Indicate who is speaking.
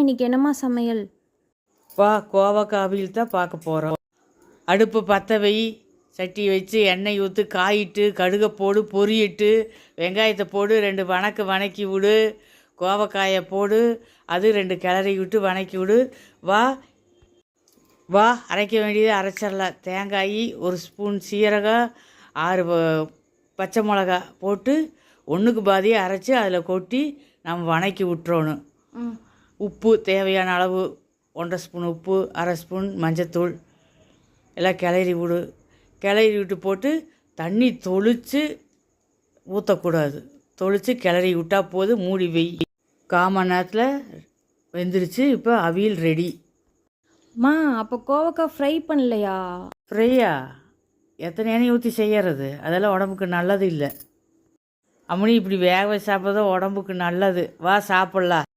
Speaker 1: இன்னைக்கு என்னம்மா சமையல்?
Speaker 2: கோவக்காய் அவியல் தான் பார்க்க போகிறோம். அடுப்பு பற்ற வை, சட்டி வச்சு எண்ணெய் ஊற்று, காயிட்டு கடுகை போடு, பொரியிட்டு வெங்காயத்தை போடு, 2 வணக்கி விடு, கோவக்காயை போடு, அது 2 கிளறி விட்டு வணக்கி விடு. வா அரைக்க வேண்டியது அரைச்சிடலாம். தேங்காய், 1 ஸ்பூன் சீரகம், 6 பச்சை மிளகா போட்டு ஒன்றுக்கு பாதியாக அரைச்சி அதில் கொட்டி நம்ம வணக்கி விட்டுறணும். உப்பு தேவையான அளவு 1.5 ஸ்பூன் உப்பு, 1/2 ஸ்பூன் மஞ்சத்தூள் எல்லாம் கிளறி விடு. கிளறி விட்டு போட்டு தண்ணி தொளித்து ஊற்றக்கூடாது. தொளித்து கிளறி விட்டால் போது, மூடி வை. 1/4 மணி நேரத்தில் வெந்துருச்சு. இப்போ அவியல் ரெடி.
Speaker 1: அப்போ கோவக்காய் ஃப்ரை பண்ணலையா?
Speaker 2: ஃப்ரையா? எத்தனை எண்ணெய் ஊற்றி செய்யறது? அதெல்லாம் உடம்புக்கு நல்லது இல்லை. அம்மனி இப்படி வேக வச்சு சாப்பிட்றது உடம்புக்கு நல்லது. வா சாப்பிட்லாம்.